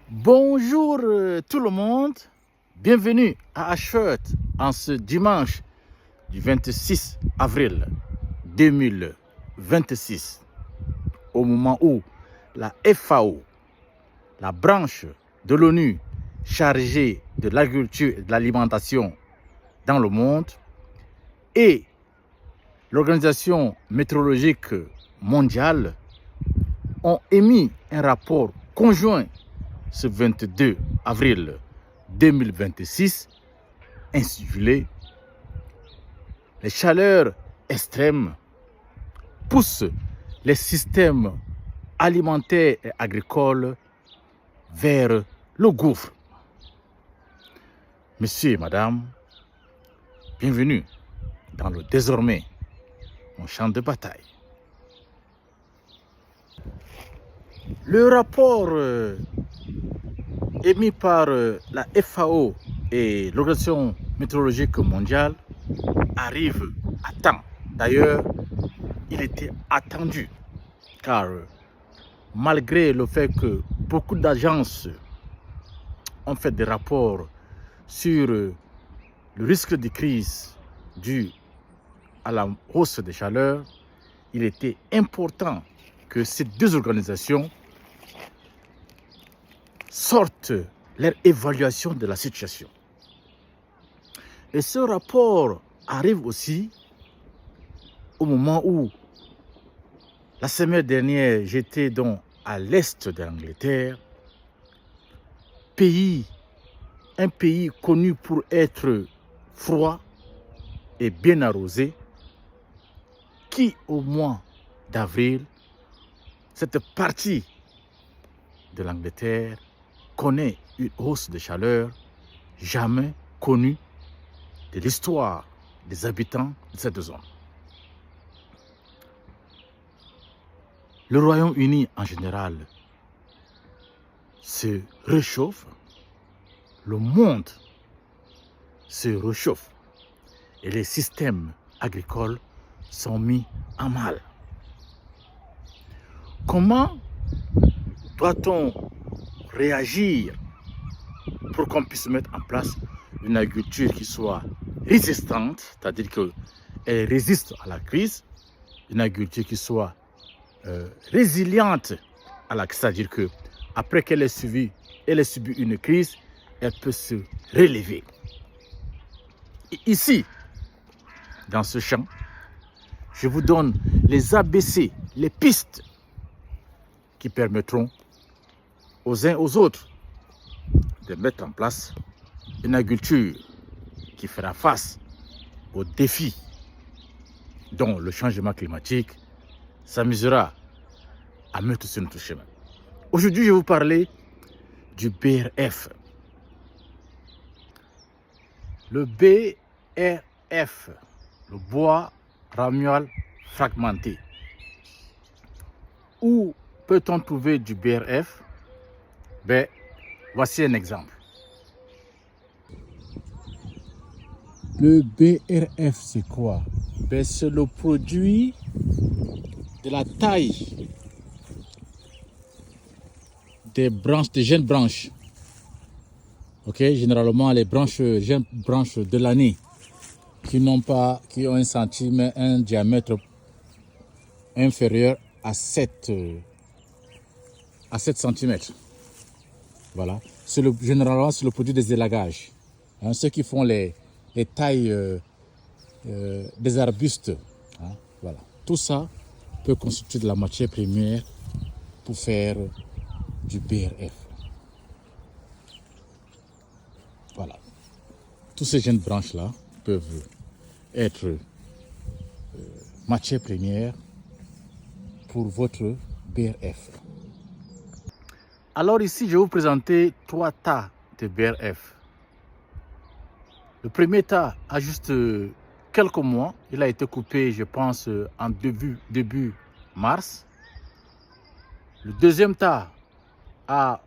Bonjour tout le monde, bienvenue à Ashford en ce dimanche du 26 avril 2026, au moment où la FAO, la branche de l'ONU chargée de l'agriculture et de l'alimentation dans le monde, et l'Organisation météorologique mondiale ont émis un rapport conjoint ce 22 avril 2026 intitulé « Les chaleurs extrêmes poussent les systèmes alimentaires et agricoles vers le gouffre ». Monsieur et madame, bienvenue dans le désormais mon champ de bataille. Le rapport émis par la FAO et l'Organisation météorologique mondiale arrive à temps. D'ailleurs, il était attendu, car malgré le fait que beaucoup d'agences ont fait des rapports sur le risque de crise dû à la hausse des chaleurs, il était important que ces deux organisations sortent leur évaluation de la situation. Et ce rapport arrive aussi au moment où, la semaine dernière, j'étais donc à l'est de l'Angleterre, un pays connu pour être froid et bien arrosé, qui au mois d'avril, cette partie de l'Angleterre connaît une hausse de chaleur jamais connue de l'histoire des habitants de cette zone. Le Royaume-Uni en général se réchauffe, le monde se réchauffe et les systèmes agricoles sont mis en mal. Comment doit-on réagir pour qu'on puisse mettre en place une agriculture qui soit résistante, c'est-à-dire qu'elle résiste à la crise, une agriculture qui soit résiliente à la crise, c'est-à-dire qu'après qu'elle ait subi une crise, elle peut se relever. Et ici, dans ce champ, je vous donne les ABC, les pistes qui permettront aux uns aux autres de mettre en place une agriculture qui fera face aux défis dont le changement climatique s'amusera à mettre sur notre chemin. Aujourd'hui, je vais vous parler du BRF. Le BRF, le bois ramial fragmenté. Où peut-on trouver du BRF? Ben, voici un exemple. Le BRF, c'est quoi? Ben, c'est le produit de la taille des branches, des jeunes branches. Ok, généralement les jeunes branches de l'année qui ont un diamètre inférieur à 7 cm. Voilà. Généralement, c'est le produit des élagages. Hein, ceux qui font les tailles des arbustes. Hein, voilà. Tout ça peut constituer de la matière première pour faire du BRF. Voilà. Toutes ces jeunes branches-là peuvent être matière première pour votre BRF. Alors ici, je vais vous présenter 3 tas de BRF. Le premier tas a juste quelques mois. Il a été coupé, je pense, en début mars. Le deuxième tas a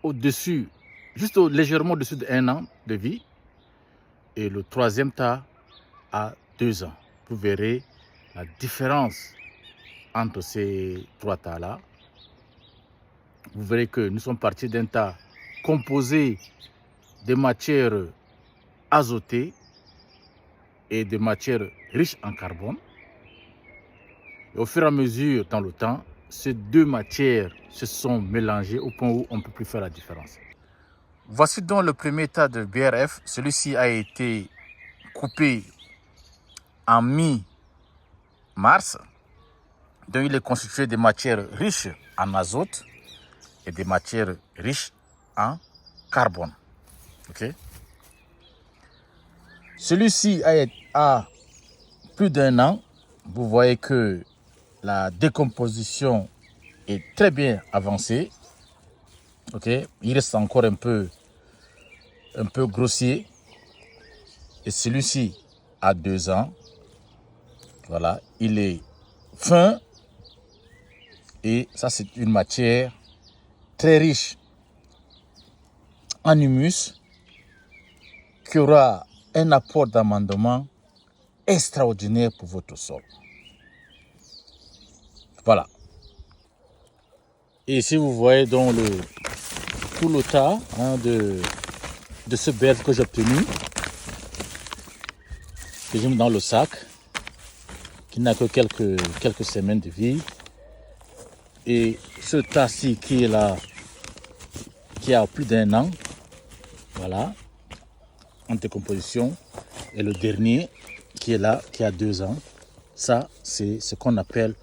au-dessus, légèrement au-dessus d'1 an de vie. Et le troisième tas a 2 ans. Vous verrez la différence entre ces 3 tas-là. vous verrez que nous sommes partis d'un tas composé de matières azotées et de matières riches en carbone. Et au fur et à mesure, dans le temps, ces deux matières se sont mélangées au point où on ne peut plus faire la différence. Voici donc le premier tas de BRF. Celui-ci a été coupé en mi-mars. Donc il est constitué de matières riches en azote et des matières riches en carbone. Okay? Celui-ci a plus d'1 an. Vous voyez que la décomposition est très bien avancée. Okay? Il reste encore un peu grossier. Et celui-ci a 2 ans. Voilà, il est fin. Et ça, c'est une matière très riche en humus qui aura un apport d'amendement extraordinaire pour votre sol. Voilà. Et ici, vous voyez donc tout le tas de ce BRF que j'ai obtenu, que j'ai mis dans le sac, qui n'a que quelques semaines de vie. Et ce tas-ci qui est là, qui a plus d'1 an, voilà, en décomposition. Et le dernier qui est là, qui a 2 ans, ça c'est ce qu'on appelle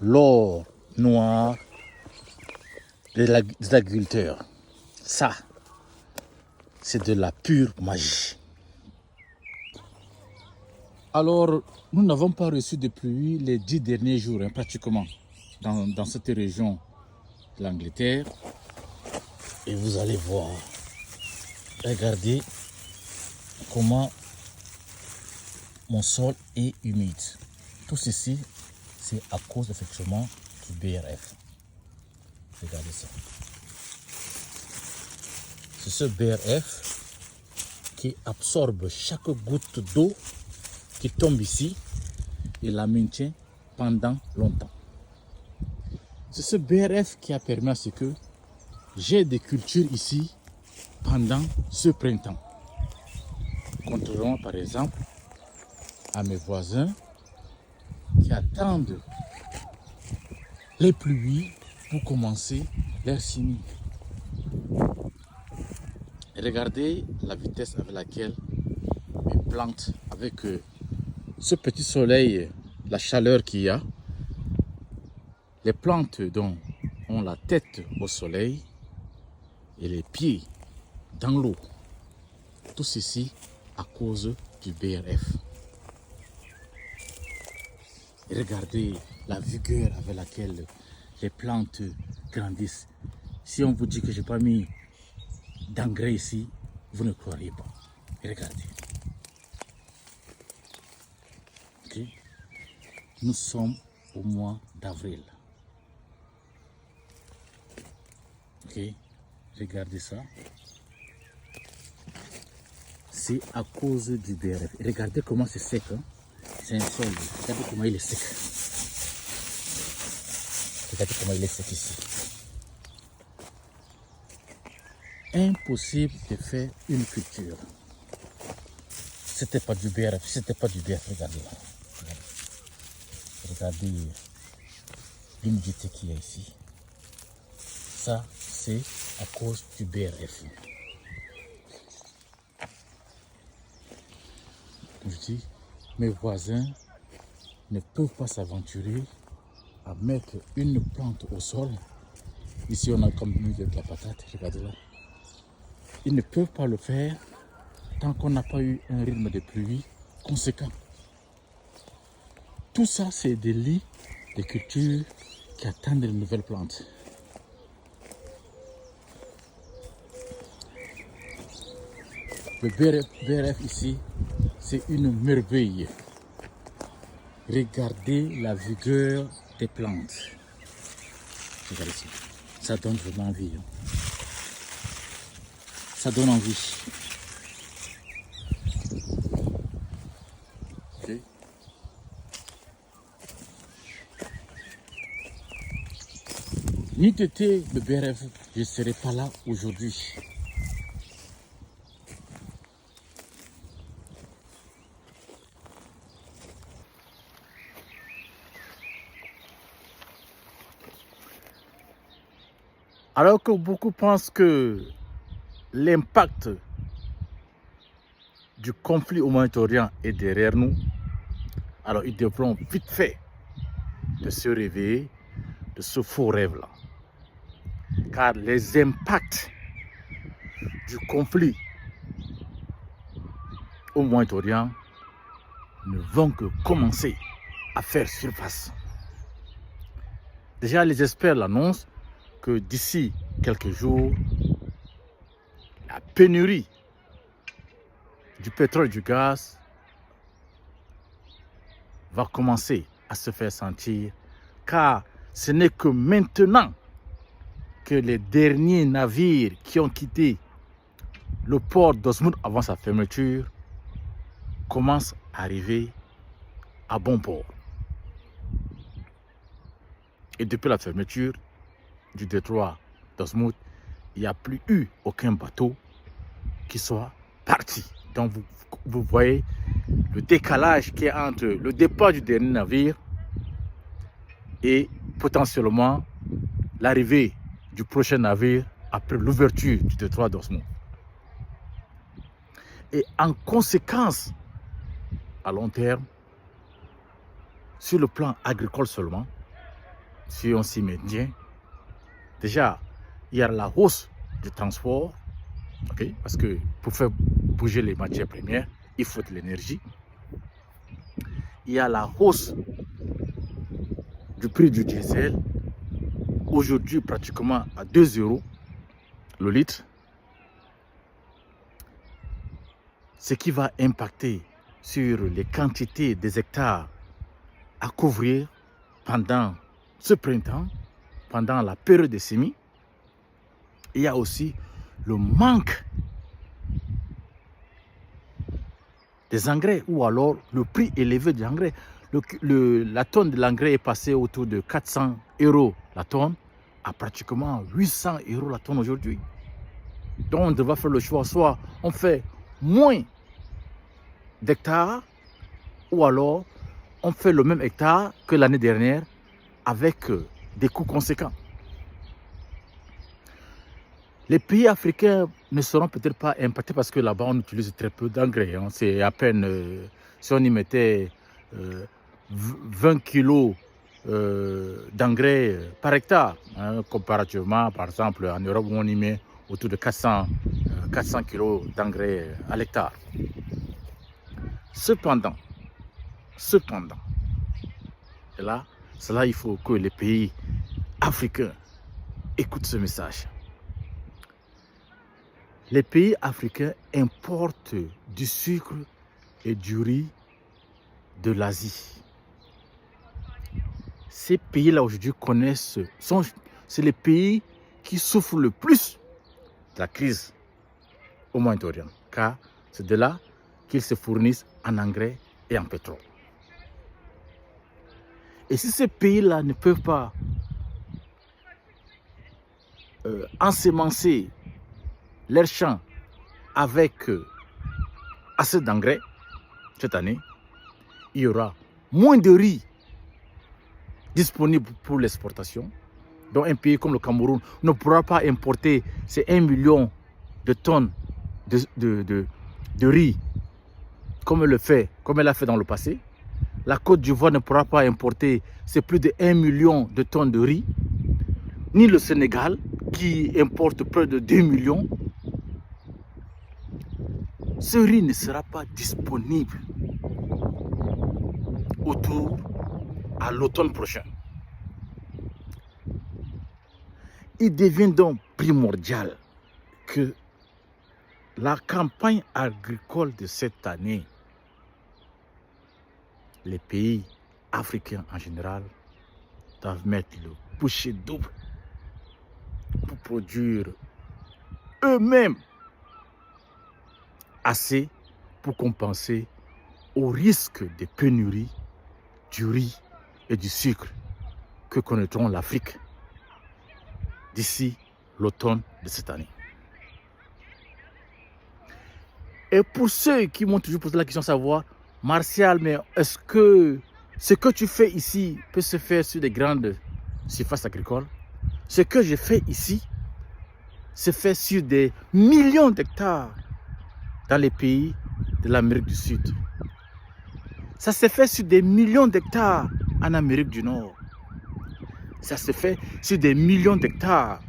l'or noir des agriculteurs. Ça, c'est de la pure magie. Alors, nous n'avons pas reçu de pluie les 10 derniers jours, pratiquement, dans cette région de l'Angleterre. Et vous allez voir, regardez comment mon sol est humide. Tout ceci, c'est à cause effectivement du BRF. Regardez ça. C'est ce BRF qui absorbe chaque goutte d'eau qui tombe ici et la maintient pendant longtemps. C'est ce BRF qui a permis à ce que j'ai des cultures ici pendant ce printemps. Contrairement par exemple à mes voisins qui attendent les pluies pour commencer leur semis. Regardez la vitesse avec laquelle mes plantes, avec ce petit soleil, la chaleur qu'il y a, les plantes donc ont la tête au soleil et les pieds dans l'eau. Tout ceci à cause du BRF. Et regardez la vigueur avec laquelle les plantes grandissent. Si on vous dit que je n'ai pas mis d'engrais ici, vous ne croirez pas. Et regardez. Okay. Nous sommes au mois d'avril. Okay. Regardez ça. C'est à cause du BRF. Et regardez comment c'est sec. Hein? C'est un sol. Regardez comment il est sec. Regardez comment il est sec ici. Impossible de faire une culture. C'était pas du BRF. C'était pas du BRF. Regardez là. Regardez l'humidité qu'il y a ici. Ça, c'est à cause du BRF. Je dis, mes voisins ne peuvent pas s'aventurer à mettre une plante au sol. Ici, on a comme de la patate, regardez là. Ils ne peuvent pas le faire tant qu'on n'a pas eu un rythme de pluie conséquent. Tout ça, c'est des lits de cultures qui attendent de nouvelles plantes. Le BRF ici, c'est une merveille. Regardez la vigueur des plantes. Regardez ici. Ça donne vraiment envie. Hein. Ça donne envie. Okay. N'eût été le BRF, je ne serais pas là aujourd'hui. Alors que beaucoup pensent que l'impact du conflit au Moyen-Orient est derrière nous, alors ils devront vite fait de se réveiller de ce faux rêve-là. Car les impacts du conflit au Moyen-Orient ne vont que commencer à faire surface. Déjà, les experts l'annoncent que d'ici quelques jours, la pénurie du pétrole et du gaz va commencer à se faire sentir, car ce n'est que maintenant que les derniers navires qui ont quitté le port d'Osmout avant sa fermeture commencent à arriver à bon port. Et depuis la fermeture du détroit d'Osmout, il n'y a plus eu aucun bateau qui soit parti. Donc vous voyez le décalage qui est entre le départ du dernier navire et potentiellement l'arrivée du prochain navire après l'ouverture du détroit d'Osmout. Et en conséquence, à long terme, sur le plan agricole seulement, si on s'y maintient, déjà, il y a la hausse du transport, okay, parce que pour faire bouger les matières premières, il faut de l'énergie. Il y a la hausse du prix du diesel, aujourd'hui pratiquement à 2 € le litre, ce qui va impacter sur les quantités des hectares à couvrir pendant ce printemps, pendant la période des semis. Il y a aussi le manque des engrais ou alors le prix élevé des engrais. La tonne de l'engrais est passée autour de 400 € la tonne à pratiquement 800 € la tonne aujourd'hui. Donc on devra faire le choix, soit on fait moins d'hectares ou alors on fait le même hectare que l'année dernière avec des coûts conséquents. Les pays africains ne seront peut-être pas impactés parce que là-bas on utilise très peu d'engrais. Hein. C'est à peine, si on y mettait 20 kilos d'engrais par hectare, hein, comparativement par exemple en Europe où on y met autour de 400 kilos d'engrais à l'hectare. Cependant, et là, il faut que les pays africains écoutent ce message. Les pays africains importent du sucre et du riz de l'Asie. Ces pays-là aujourd'hui connaissent, c'est les pays qui souffrent le plus de la crise au Moyen-Orient, car c'est de là qu'ils se fournissent en engrais et en pétrole. Et si ces pays-là ne peuvent pas ensemencer leurs champs avec assez d'engrais cette année, il y aura moins de riz disponible pour l'exportation. Donc un pays comme le Cameroun ne pourra pas importer ces 1 million de tonnes de riz comme elle a fait dans le passé. La Côte d'Ivoire ne pourra pas importer ces plus de 1 million de tonnes de riz, ni le Sénégal qui importe près de 2 millions. Ce riz ne sera pas disponible à l'automne prochain. Il devient donc primordial que la campagne agricole de cette année, les pays africains en général doivent mettre le bouchée double pour produire eux-mêmes assez pour compenser au risque de pénurie du riz et du sucre que connaîtront l'Afrique d'ici l'automne de cette année. Et pour ceux qui m'ont toujours posé la question de savoir, Martial, mais est-ce que ce que tu fais ici peut se faire sur des grandes surfaces agricoles? Ce que je fais ici se fait sur des millions d'hectares dans les pays de l'Amérique du Sud. Ça se fait sur des millions d'hectares en Amérique du Nord. Ça se fait sur des millions d'hectares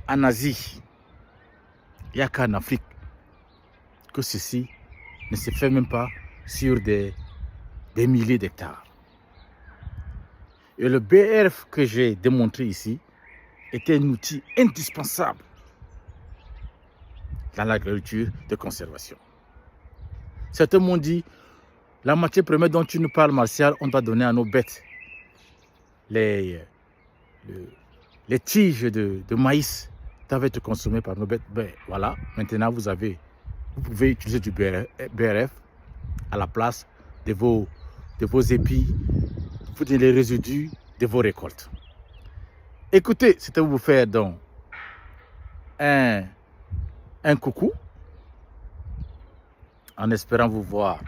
en Asie. Il n'y a qu'en Afrique que ceci ne se fait même pas sur des milliers d'hectares. Et le BRF que j'ai démontré ici est un outil indispensable dans l'agriculture de conservation. Certains m'ont dit, la matière première dont tu nous parles, Martial, on doit donner à nos bêtes. Les tiges de maïs doivent être consommées par nos bêtes. Ben voilà, maintenant vous pouvez utiliser du BRF à la place de vos épis, les résidus de vos récoltes. Écoutez, c'était vous faire donc un coucou, en espérant vous voir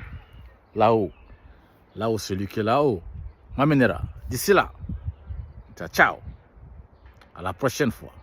là-haut, celui qui est là-haut, m'amènera. D'ici là, ciao, à la prochaine fois.